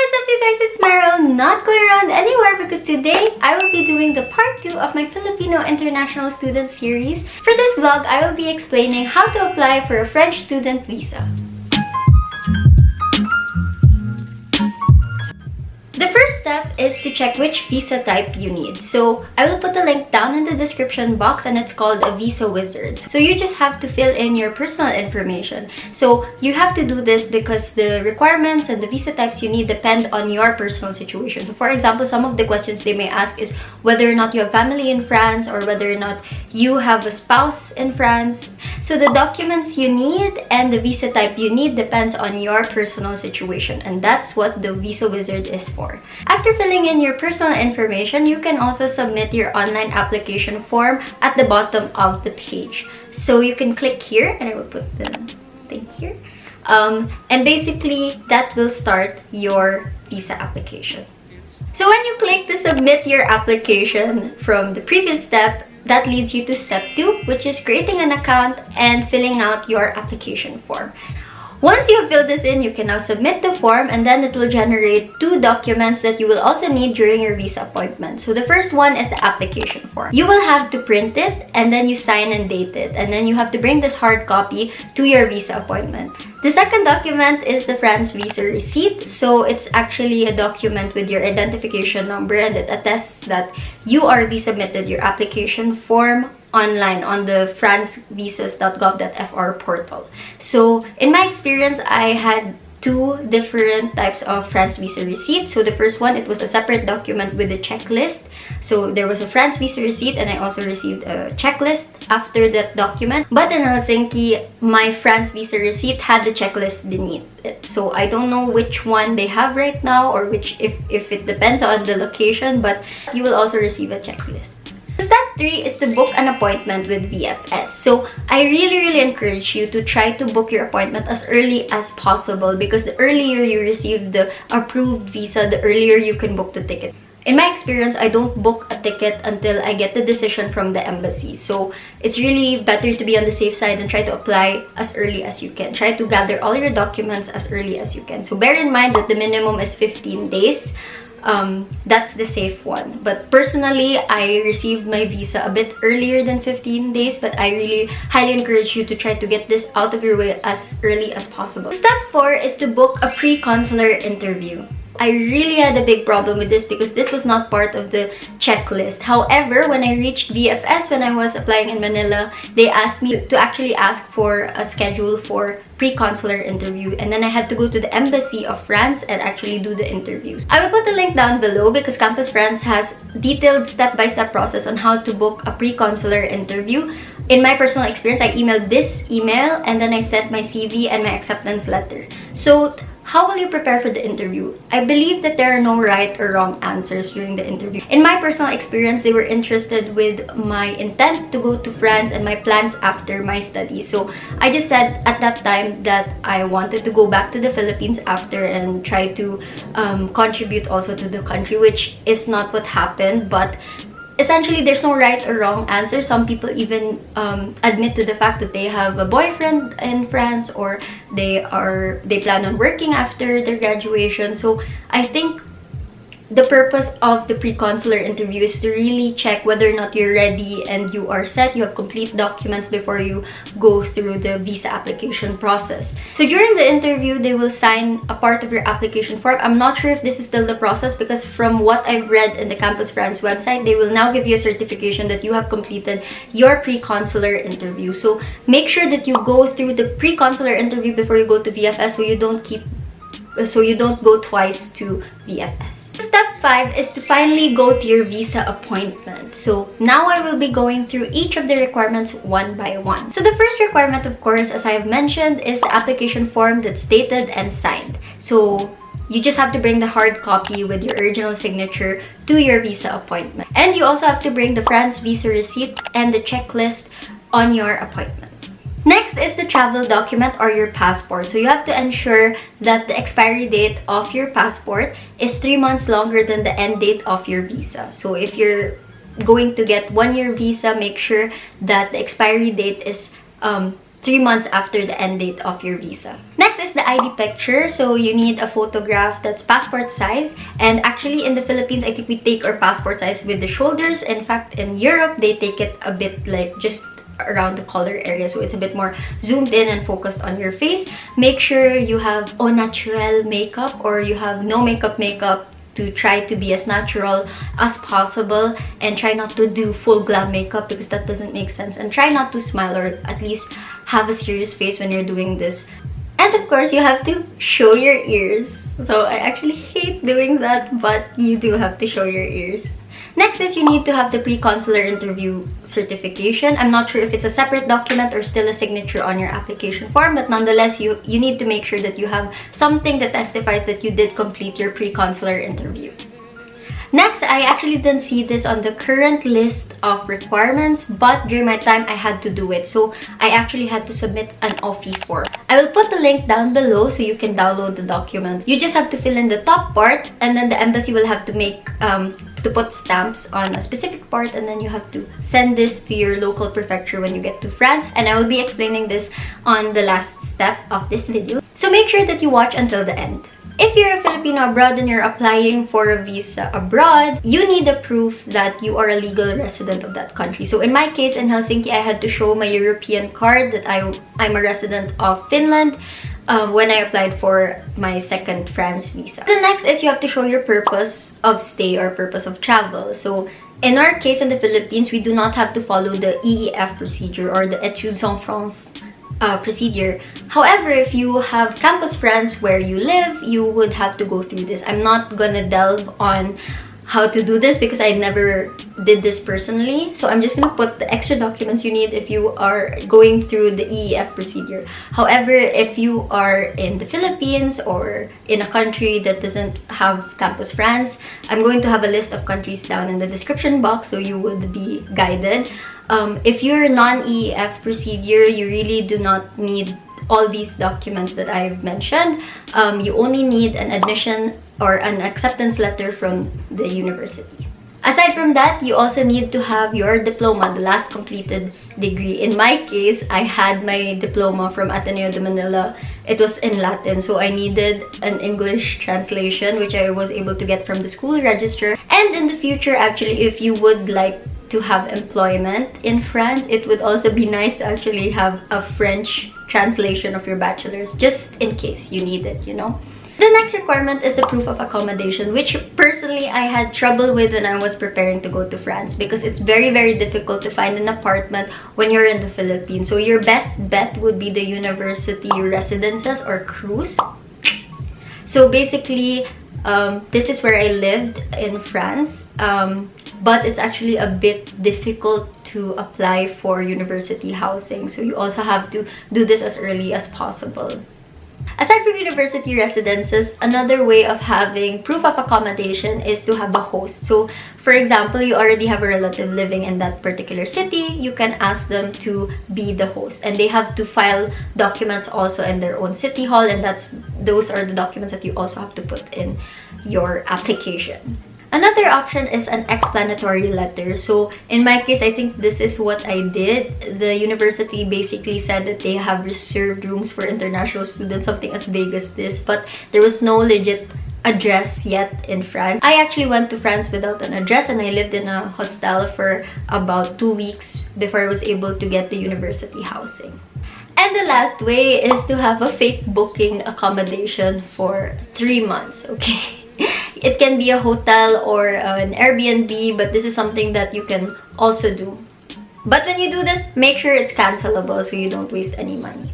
what's up you guys, it's Meryl, not going around anywhere because today I will be doing the part 2 of my Filipino International Student Series. For this vlog, I will be explaining how to apply for a French student visa. The first step is to check which visa type you need. So I will put a link down in the description box and it's called a visa wizard. So you just have to fill in your personal information. So you have to do this because the requirements and the visa types you need depend on your personal situation. So for example, some of the questions they may ask is whether or not you have family in France or whether or not you have a spouse in France. So the documents you need and the visa type you need depends on your personal situation, and that's what the visa wizard is for. After filling in your personal information, you can also submit your online application form at the bottom of the page. So you can click here, and I will put the thing here. And basically, that will start your visa application. So when you click to submit your application from the previous step, that leads you to step 2, which is creating an account and filling out your application form. Once you have filled this in, you can now submit the form, and then it will generate 2 documents that you will also need during your visa appointment. So the first one is the application form. You will have to print it and then you sign and date it, and then you have to bring this hard copy to your visa appointment. The second document is the France visa receipt. So it's actually a document with your identification number, and it attests that you already submitted your application form online on the France visas.gouvir portal. So in my experience, I had 2 different types of France visa receipt. So the first one, it was a separate document with a checklist. So there was a France visa receipt, and I also received a checklist after that document. But in Helsinki, my France visa receipt had the checklist beneath it. So I don't know which one they have right now, or which if it depends on the location, but you will also receive a checklist. Step 3 is to book an appointment with VFS. So I really encourage you to try to book your appointment as early as possible, because the earlier you receive the approved visa, the earlier you can book the ticket. In my experience, I don't book a ticket until I get the decision from the embassy. So it's really better to be on the safe side and try to apply as early as you can. Try to gather all your documents as early as you can. So bear in mind that the minimum is 15 days. That's the safe one. But personally, I received my visa a bit earlier than 15 days, but I really highly encourage you to try to get this out of your way as early as possible. Step 4 is to book a pre-consular interview. I really had a big problem with this because this was not part of the checklist. However, when I reached VFS, when I was applying in Manila, they asked me to actually ask for a schedule for pre-consular interview, and then I had to go to the embassy of France and actually do the interviews. I will put the link down below because Campus France has detailed step-by-step process on how to book a pre-consular interview. In my personal experience, I emailed this email and then I sent my CV and my acceptance letter. So how will you prepare for the interview? I believe that there are no right or wrong answers during the interview. In my personal experience, they were interested with my intent to go to France and my plans after my study. So I just said at that time that I wanted to go back to the Philippines after and try to contribute also to the country, which is not what happened. But essentially, there's no right or wrong answer. Some people even admit to the fact that they have a boyfriend in France, or they plan on working after their graduation. So I think the purpose of the pre-consular interview is to really check whether or not you're ready and you are set, you have complete documents before you go through the visa application process. So during the interview, they will sign a part of your application form. I'm not sure if this is still the process, because from what I've read in the Campus France website, they will now give you a certification that you have completed your pre-consular interview. So make sure that you go through the pre-consular interview before you go to VFS, so you don't go twice to VFS. Step 5 is to finally go to your visa appointment. So now I will be going through each of the requirements one by one. So the first requirement, of course, as I have mentioned, is the application form that's dated and signed. So you just have to bring the hard copy with your original signature to your visa appointment. And you also have to bring the France visa receipt and the checklist on your appointment. Next is the travel document or your passport. So you have to ensure that the expiry date of your passport is 3 months longer than the end date of your visa. So if you're going to get 1-year visa, make sure that the expiry date is 3 months after the end date of your visa. Next is the ID picture. So you need a photograph that's passport size. And actually in the Philippines, I think we take our passport size with the shoulders. In fact, in Europe, they take it a bit like just around the collar area, so it's a bit more zoomed in and focused on your face. Make sure you have au naturel makeup, or you have no makeup to try to be as natural as possible, and try not to do full glam makeup because that doesn't make sense, and try not to smile or at least have a serious face when you're doing this. And of course, you have to show your ears. So I actually hate doing that, but you do have to show your ears. Next is you need to have the pre-consular interview certification. I'm not sure if it's a separate document or still a signature on your application form, but nonetheless, you need to make sure that you have something that testifies that you did complete your pre-consular interview. Next, I actually didn't see this on the current list of requirements, but during my time, I had to do it. So I actually had to submit an OFII form. I will put the link down below so you can download the document. You just have to fill in the top part, and then the embassy will have to to put stamps on a specific part, and then you have to send this to your local prefecture when you get to France. And I will be explaining this on the last step of this video. So make sure that you watch until the end. If you're a Filipino abroad and you're applying for a visa abroad, you need a proof that you are a legal resident of that country. So in my case, in Helsinki, I had to show my European card that I'm a resident of Finland when I applied for my second France visa. The next is you have to show your purpose of stay or purpose of travel. So in our case in the Philippines, we do not have to follow the EEF procedure or the Études en France procedure. However, if you have campus friends where you live, you would have to go through this. I'm not gonna delve on how to do this because I never did this personally. So I'm just gonna put the extra documents you need if you are going through the EEF procedure. However, if you are in the Philippines or in a country that doesn't have campus friends, I'm going to have a list of countries down in the description box so you would be guided. If you're non-EEF procedure, you really do not need all these documents that I've mentioned. You only need an admission or an acceptance letter from the university. Aside from that, you also need to have your diploma, the last completed degree. In my case, I had my diploma from Ateneo de Manila. It was in Latin, so I needed an English translation, which I was able to get from the school register. And in the future, actually, if you would like to have employment in France, it would also be nice to actually have a French translation of your bachelor's, just in case you need it, you know. The next requirement is the proof of accommodation, which personally I had trouble with when I was preparing to go to France because it's very, very difficult to find an apartment when you're in the Philippines. So your best bet would be the university residences or cruise. So basically, this is where I lived in France. But it's actually a bit difficult to apply for university housing. So you also have to do this as early as possible. Aside from university residences, another way of having proof of accommodation is to have a host. So, for example, you already have a relative living in that particular city, you can ask them to be the host. And they have to file documents also in their own city hall, and those are the documents that you also have to put in your application. Another option is an explanatory letter. So in my case, I think this is what I did. The university basically said that they have reserved rooms for international students, something as vague as this, but there was no legit address yet in France. I actually went to France without an address, and I lived in a hostel for about 2 weeks before I was able to get the university housing. And the last way is to have a fake booking accommodation for 3 months, okay? It can be a hotel or an Airbnb, but this is something that you can also do. But when you do this, make sure it's cancelable so you don't waste any money.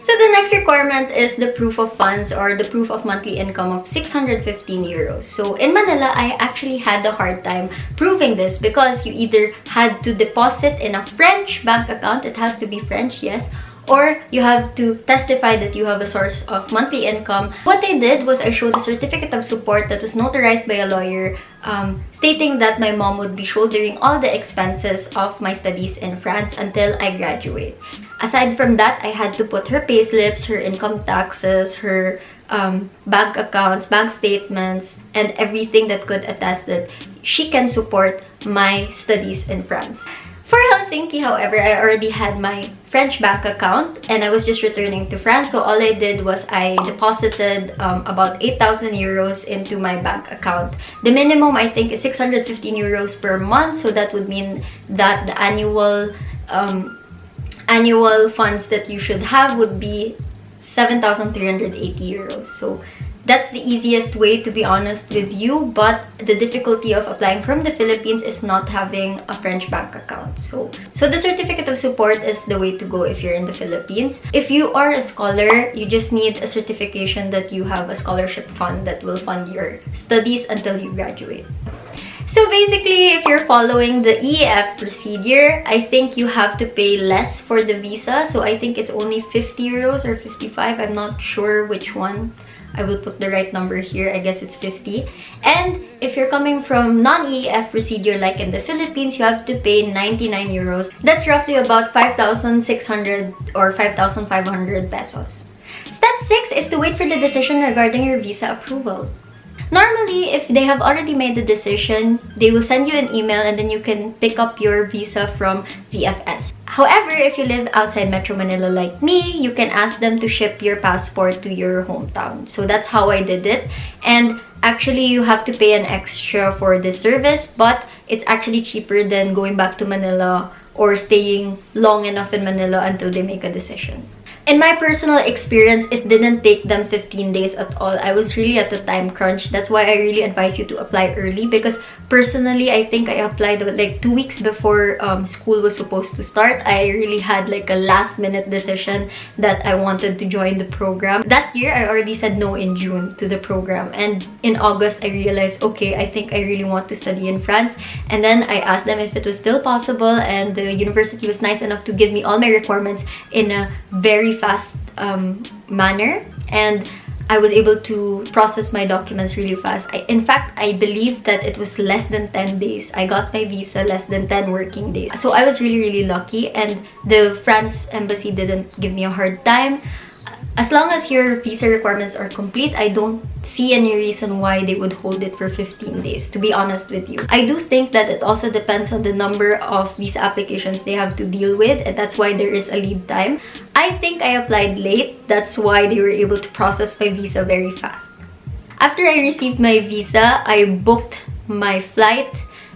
So the next requirement is the proof of funds or the proof of monthly income of 615 euros. So in Manila, I actually had a hard time proving this because you either had to deposit in a French bank account, it has to be French, yes, or you have to testify that you have a source of monthly income. What I did was I showed a certificate of support that was notarized by a lawyer stating that my mom would be shouldering all the expenses of my studies in France until I graduate. Aside from that, I had to put her payslips, her income taxes, her bank accounts, bank statements, and everything that could attest that she can support my studies in France. For Helsinki, however, I already had my French bank account and I was just returning to France. So all I did was I deposited about 8,000 euros into my bank account. The minimum, I think, is 615 euros per month. So that would mean that the annual funds that you should have would be 7,380 euros. So that's the easiest way, to be honest with you, but the difficulty of applying from the Philippines is not having a French bank account. So the certificate of support is the way to go if you're in the Philippines. If you are a scholar, you just need a certification that you have a scholarship fund that will fund your studies until you graduate. So basically, if you're following the EF procedure, I think you have to pay less for the visa. So I think it's only 50 euros or 55. I'm not sure which one. I will put the right number here. I guess it's 50. And if you're coming from non-EF procedure like in the Philippines, you have to pay 99 euros. That's roughly about 5,600 or 5,500 pesos. Step 6 is to wait for the decision regarding your visa approval. Normally, if they have already made the decision, they will send you an email and then you can pick up your visa from VFS. However, if you live outside Metro Manila like me, you can ask them to ship your passport to your hometown. So that's how I did it. And actually, you have to pay an extra for this service, but it's actually cheaper than going back to Manila or staying long enough in Manila until they make a decision. In my personal experience, it didn't take them 15 days at all. I was really at the time crunch. That's why I really advise you to apply early, because personally, I think I applied like 2 weeks before school was supposed to start. I really had like a last minute decision that I wanted to join the program. That year, I already said no in June to the program. And in August, I realized, okay, I think I really want to study in France. And then I asked them if it was still possible, and the university was nice enough to give me all my requirements in a very fast manner, and I was able to process my documents really fast. In fact, I believe that it was less than 10 days. I got my visa less than 10 working days. So I was really lucky, and the France embassy didn't give me a hard time. As long as your visa requirements are complete, I don't see any reason why they would hold it for 15 days, to be honest with you. I do think that it also depends on the number of visa applications they have to deal with, and that's why there is a lead time. I think I applied late. That's why they were able to process my visa very fast. After I received my visa, I booked my flight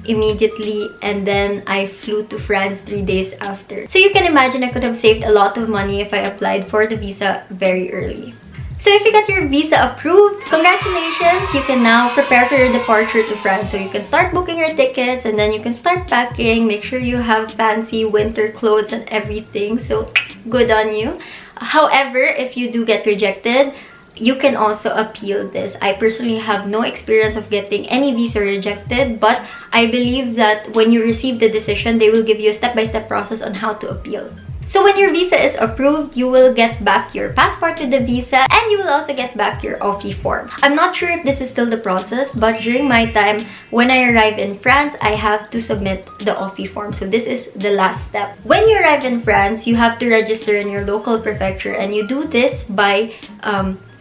immediately, and then I flew to France 3 days after. So you can imagine I could have saved a lot of money if I applied for the visa very early. So if you got your visa approved, congratulations! You can now prepare for your departure to France. So you can start booking your tickets, and then you can start packing. Make sure you have fancy winter clothes and everything. So good on you. However, if you do get rejected, you can also appeal this. I personally have no experience of getting any visa rejected, but I believe that when you receive the decision, they will give you a step-by-step process on how to appeal. So when your visa is approved, you will get back your passport with the visa, and you will also get back your OFII form. I'm not sure if this is still the process, but during my time, when I arrive in France, I have to submit the OFII form. So this is the last step. When you arrive in France, you have to register in your local prefecture, and you do this by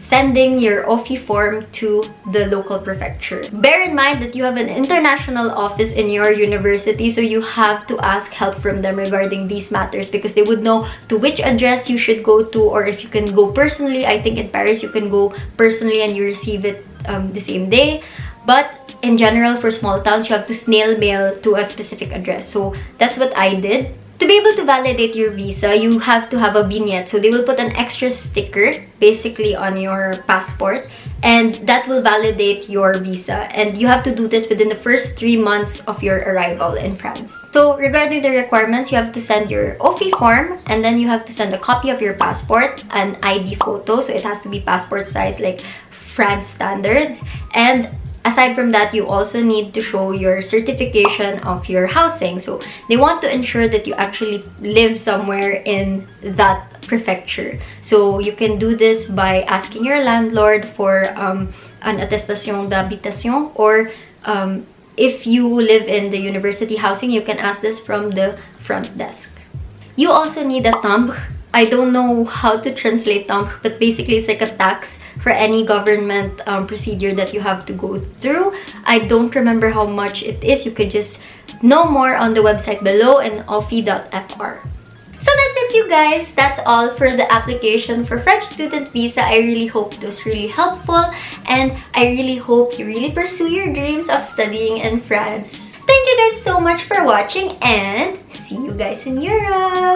sending your OFII form to the local prefecture. Bear in mind that you have an international office in your university, so you have to ask help from them regarding these matters, because they would know to which address you should go to, or if you can go personally. I think in Paris you can go personally and you receive it the same day. But in general, for small towns, you have to snail mail to a specific address. So that's what I did. To be able to validate your visa, you have to have a vignette. So they will put an extra sticker basically on your passport, and that will validate your visa. And you have to do this within the first 3 months of your arrival in France. So regarding the requirements, you have to send your OFII form, and then you have to send a copy of your passport, an ID photo. So it has to be passport size, like France standards. And aside from that, you also need to show your certification of your housing. So they want to ensure that you actually live somewhere in that prefecture. So you can do this by asking your landlord for an attestation d'habitation, or if you live in the university housing, you can ask this from the front desk. You also need a timbre. I don't know how to translate timbre, but basically it's like a tax for any government procedure that you have to go through. I don't remember how much it is. You could just know more on the website below in OFII.fr. So that's it, you guys. That's all for the application for French student visa. I really hope it was really helpful, and I really hope you really pursue your dreams of studying in France. Thank you guys so much for watching, and see you guys in Europe!